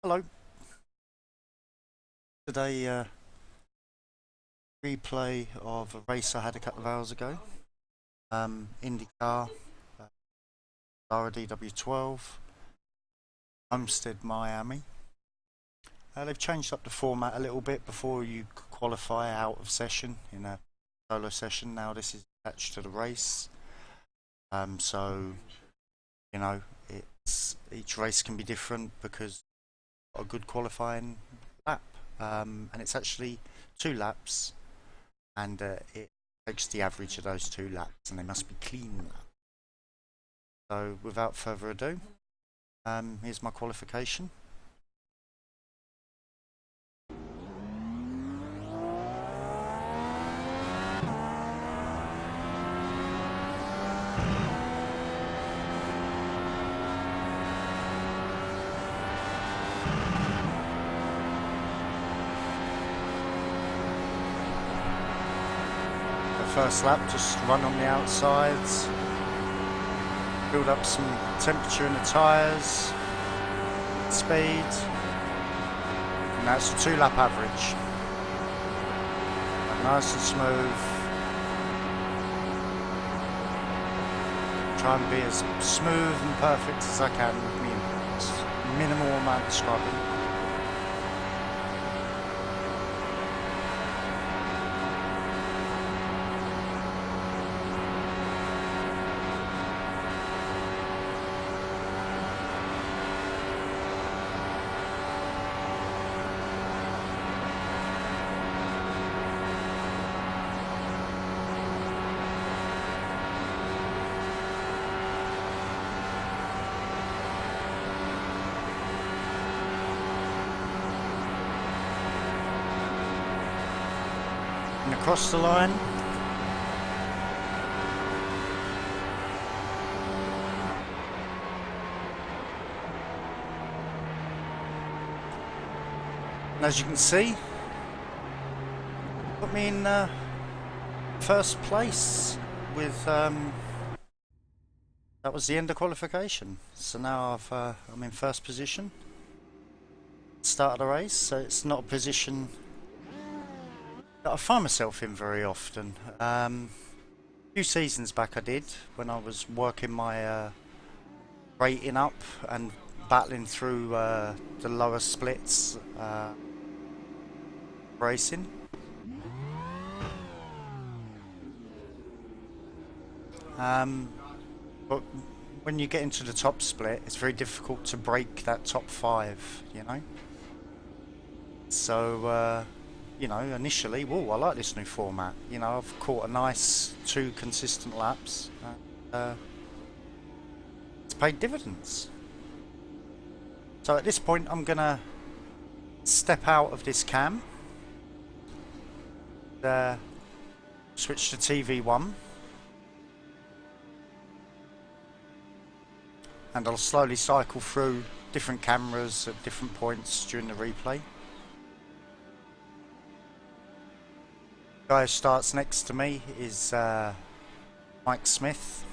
Hello. Today, replay of a race I had a couple of hours ago. IndyCar, DW12, Homested, Miami. They've changed up the format a little bit. Before you could qualify out of session in a solo session. Now this is attached to the race. So, you know, each race can be different because a good qualifying lap. And it's actually 2 laps, and it takes the average of those 2 laps, and they must be clean laps. So without further ado, here's my qualification. First lap, just run on the outsides, build up some temperature in the tyres, speed, and that's a 2-lap average. Nice and smooth. Try and be as smooth and perfect as I can with me minimal amount of scrubbing. And across the line, and as you can see, put me in first place with that was the end of qualification. So now I'm in first position, start of the race. So it's not a position that I find myself in very often. A few seasons back I did, when I was working my rating up and battling through the lower splits racing. But when you get into the top split, it's very difficult to break that top 5, you know. So you know, initially, whoa, I like this new format. You know, I've caught a nice 2 consistent laps. It's paid dividends. So at this point, I'm gonna step out of this cam. Switch to TV1. And I'll slowly cycle through different cameras at different points during the replay. Guy who starts next to me is Mike Smith.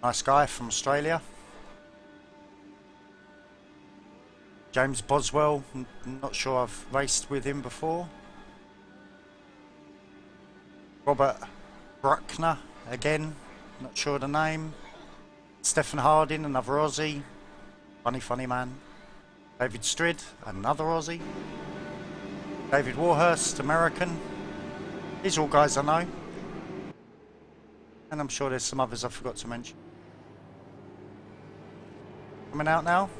Nice guy from Australia. James Boswell, not sure I've raced with him before. Robert Bruckner, again, not sure the name. Stephen Harding, another Aussie. Funny man. David Strid, another Aussie. David Warhurst, American. These are all guys I know. And I'm sure there's some others I forgot to mention. Coming out now.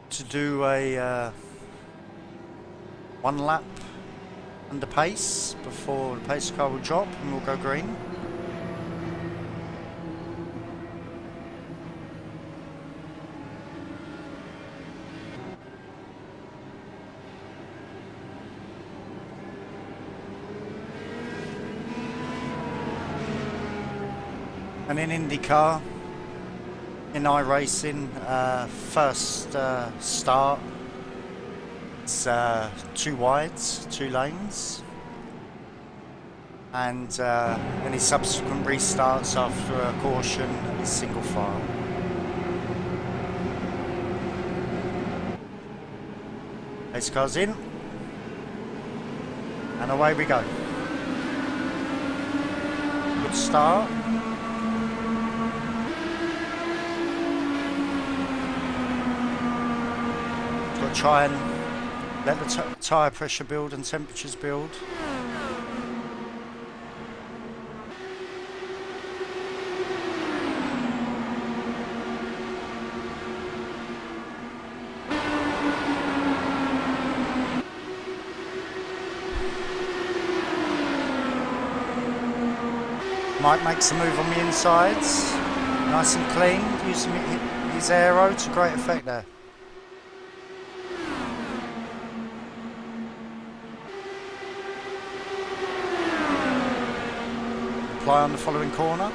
To do a 1 lap under pace before the pace car will drop and we'll go green. And in IndyCar, in iRacing, first start, It's 2 wides, 2 lanes, and any subsequent restarts after a caution is single file. Pace car's in, and away we go. Good start. Got to try and let the tyre pressure build and temperatures build. Mike makes a move on the insides, nice and clean, using his aero to great effect there. Apply on the following corner.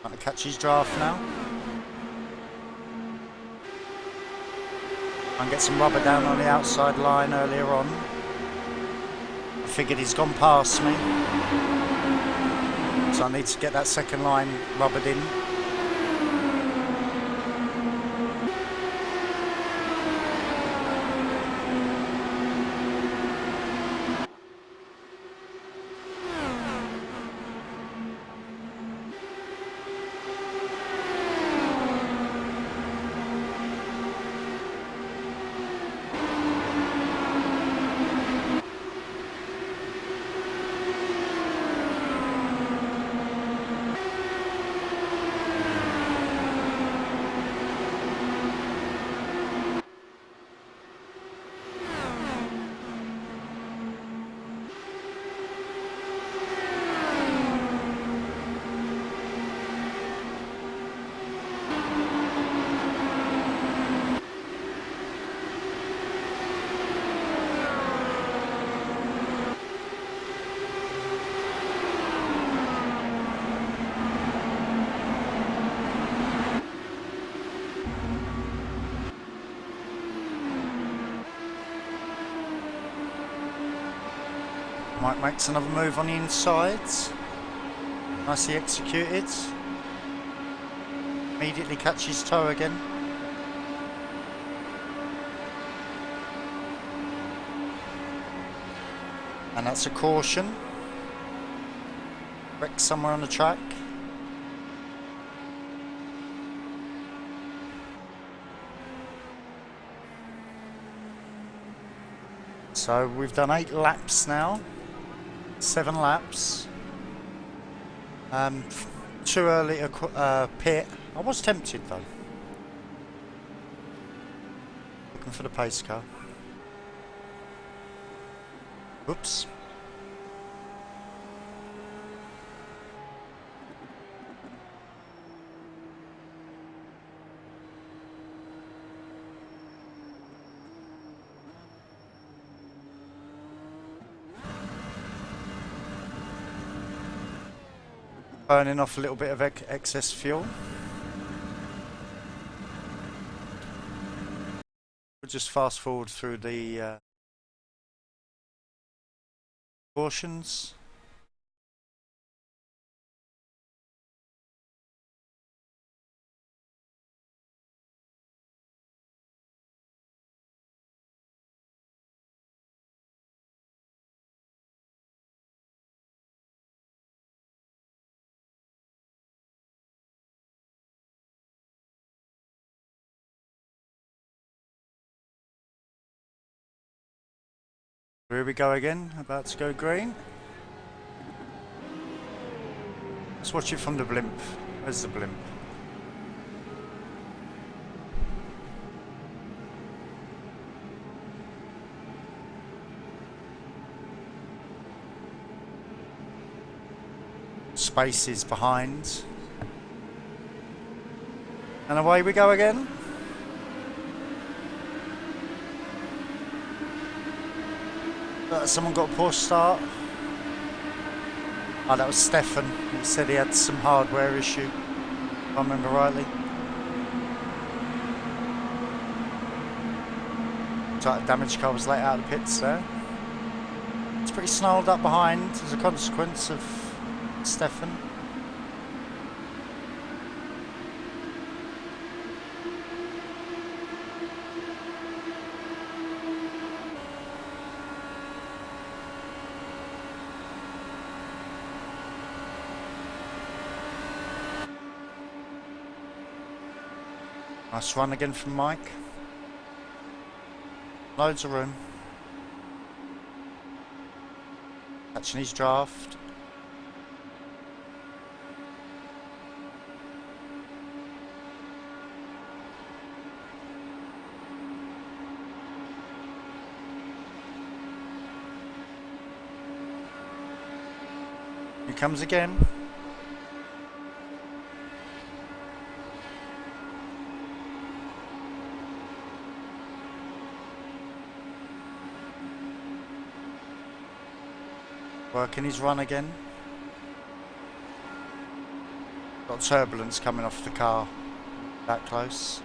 Trying to catch his draft now. And get some rubber down on the outside line earlier on. I figured he's gone past me, so I need to get that second line rubbered in. Mike makes another move on the insides. Nicely executed. Immediately catches toe again. And that's a caution. Wreck somewhere on the track. So we've done 8 laps now. 7 laps. Too early to pit. I was tempted though. Looking for the pace car. Oops. Burning off a little bit of excess fuel. We'll just fast forward through the cautions. Here we go again, about to go green. Let's watch it from the blimp. Where's the blimp? Spaces behind. And away we go again. Someone got a poor start. Oh, that was Stefan. He said he had some hardware issue, if I remember rightly. So the damaged car was let out of the pits there. It's pretty snarled up behind as a consequence of Stefan. Nice run again from Mike. Loads of room. Catching his draft. Here comes again. Working his run again. Got turbulence coming off the car. That close.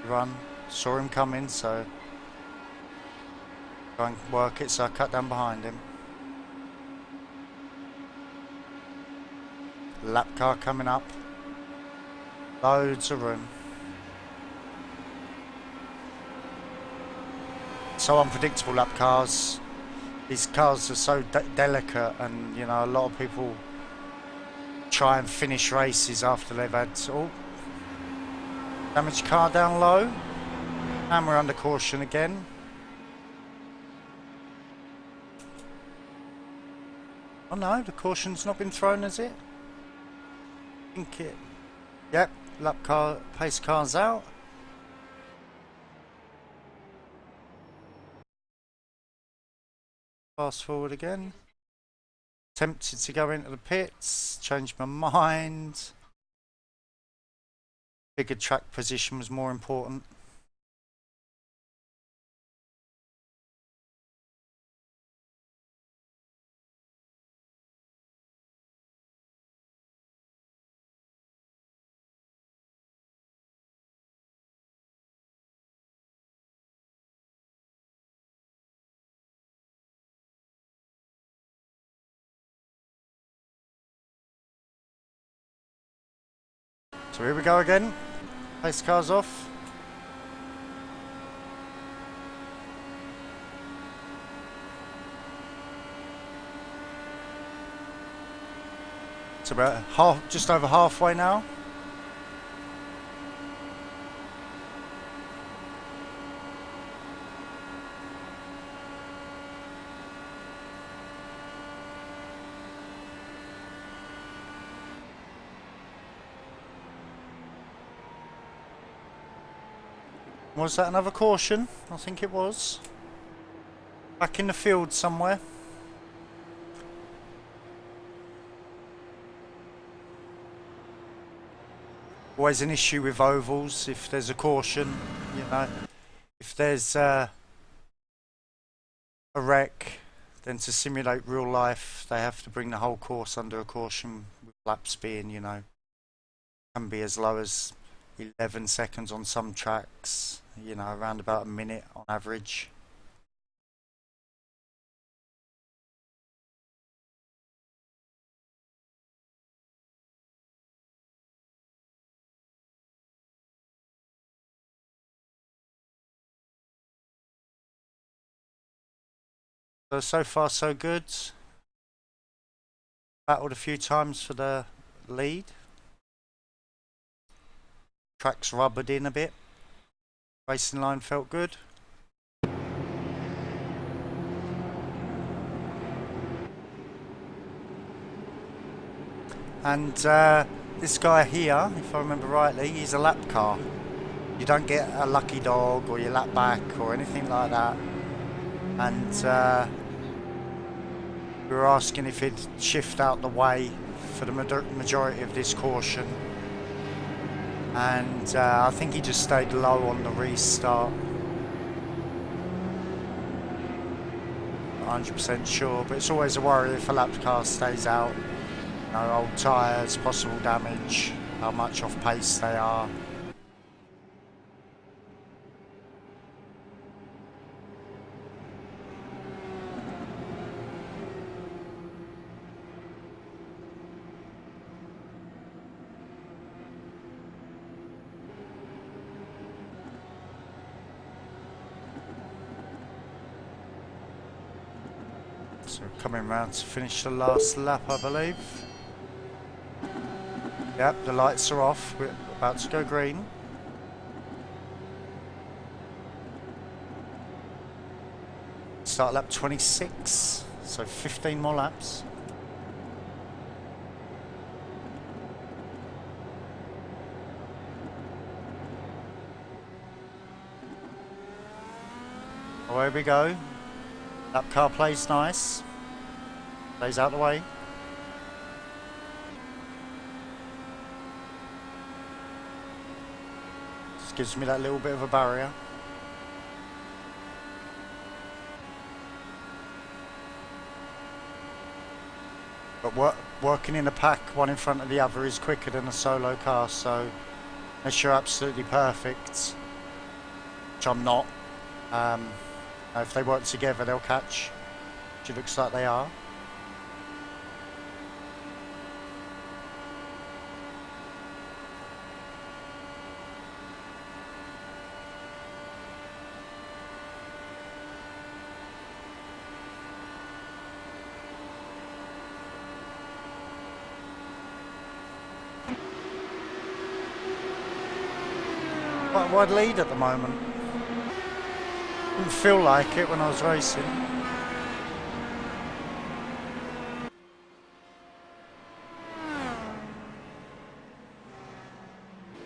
Run. Saw him coming, so try and work it, so I cut down behind him. Lap car coming up. Loads of room. So unpredictable, lap cars. These cars are so delicate, and you know, a lot of people try and finish races after they've had damaged car down low, and we're under caution again. Oh no, the caution's not been thrown, has it? I think it. Yep, lap car, pace car's out. Fast forward again. Tempted to go into the pits, changed my mind. Bigger track position was more important. So here we go again. Pace car's off. It's about just over halfway now. Was that another caution? I think it was. Back in the field somewhere. Always an issue with ovals if there's a caution, you know. If there's a wreck, then to simulate real life, they have to bring the whole course under a caution, with laps being, you know, can be as low as 11 seconds on some tracks, you know, around about a minute on average. So far so good. Battled a few times for the lead. Track's rubbered in a bit. Racing line felt good. And this guy here, if I remember rightly, he's a lap car. You don't get a lucky dog or your lap back or anything like that. And we were asking if he'd shift out the way for the majority of this caution. and I think he just stayed low on the restart. 100% sure, but it's always a worry if a lap car stays out. You know, old tyres, possible damage, how much off pace they are. So coming round to finish the last lap, I believe. Yep, the lights are off. We're about to go green. Start lap 26, so 15 more laps. Away we go. Lap car plays nice. Plays out the way. Just gives me that little bit of a barrier. But working in a pack, one in front of the other, is quicker than a solo car, so unless you're absolutely perfect, which I'm not, if they work together they'll catch, which it looks like they are. Quite a wide lead at the moment. Didn't feel like it when I was racing.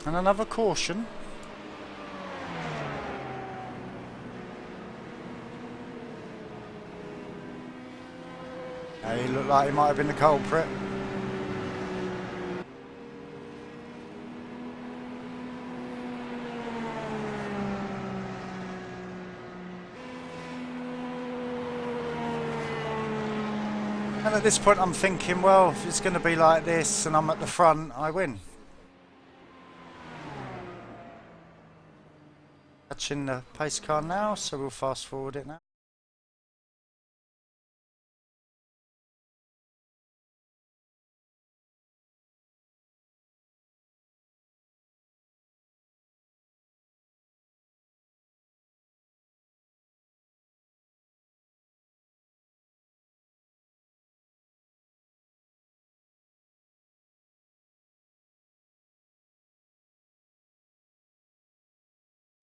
And another caution. He looked like he might have been the culprit. And at this point I'm thinking, well, if it's going to be like this and I'm at the front, I win. Catching the pace car now, so we'll fast forward it now.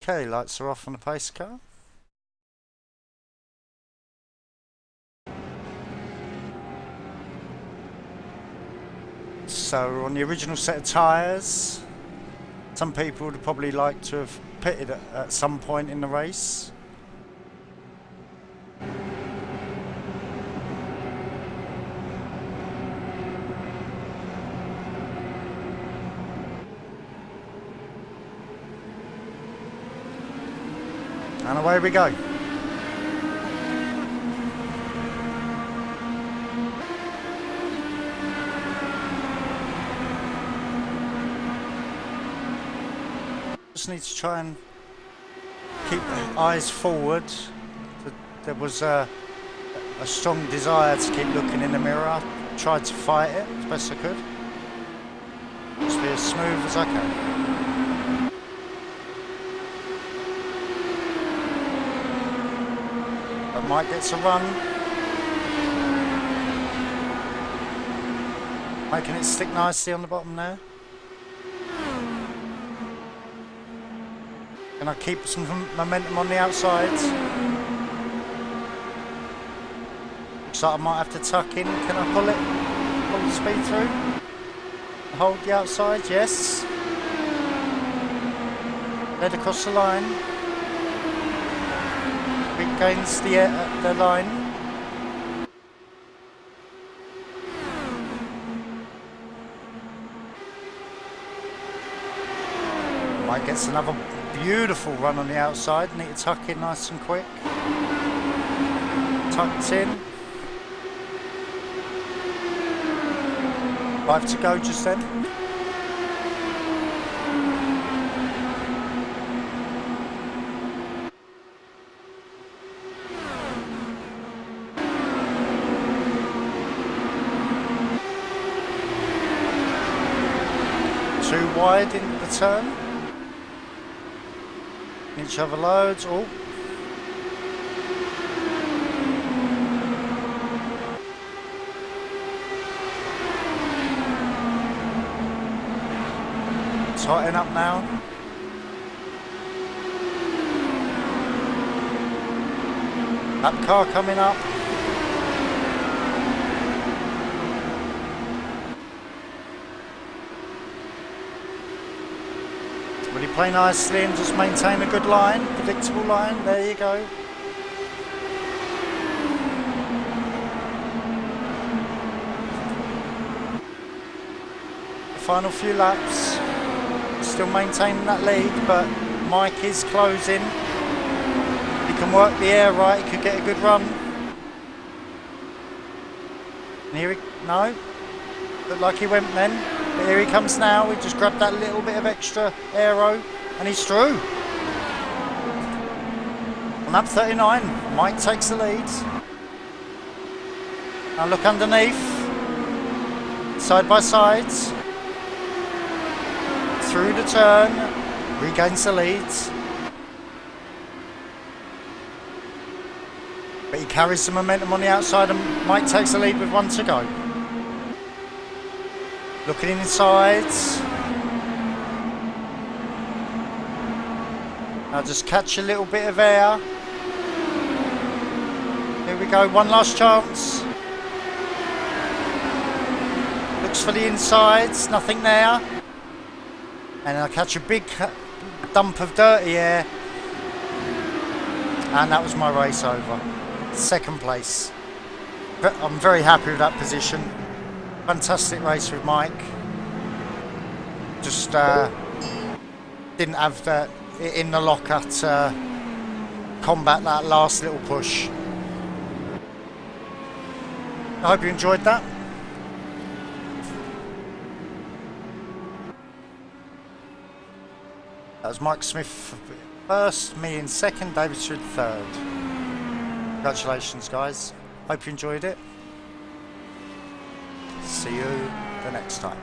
Okay, lights are off on the pace car. So we're on the original set of tyres. Some people would probably like to have pitted at some point in the race. And away we go. Just need to try and keep eyes forward. There was a strong desire to keep looking in the mirror. I tried to fight it as best I could. Just be as smooth as I can. Mike gets a run, making it stick nicely on the bottom there. Can I keep some momentum on the outside? Looks like I might have to tuck in. Can I pull it? Pull the speed through? Hold the outside, yes. Head across the line. Against the line. Gets another beautiful run on the outside. Need to tuck in nice and quick. Tucked in. 5 to go just then. Too wide in the turn. Each other loads. Oh. Tighten up now. That car coming up. Really play nicely and just maintain a good line, predictable line. There you go. The final few laps. Still maintaining that lead, but Mike is closing. He can work the air right, he could get a good run. And here he, no, looked like he went then, but here he comes now. He just grabbed that little bit of extra aero and he's through. On lap 39, Mike takes the lead. Now look underneath, side by side. Through the turn, regains the lead. But he carries the momentum on the outside and Mike takes the lead with 1 to go. Looking inside. Now just catch a little bit of air. Here we go, one last chance. Looks for the insides, nothing there. And I catch a big dump of dirty air. And that was my race over. Second place. But I'm very happy with that position. Fantastic race with Mike. Just didn't have it in the locker to combat that last little push. I hope you enjoyed that. That was Mike Smith first, me in second, David Shrid third. Congratulations guys, hope you enjoyed it. See you the next time.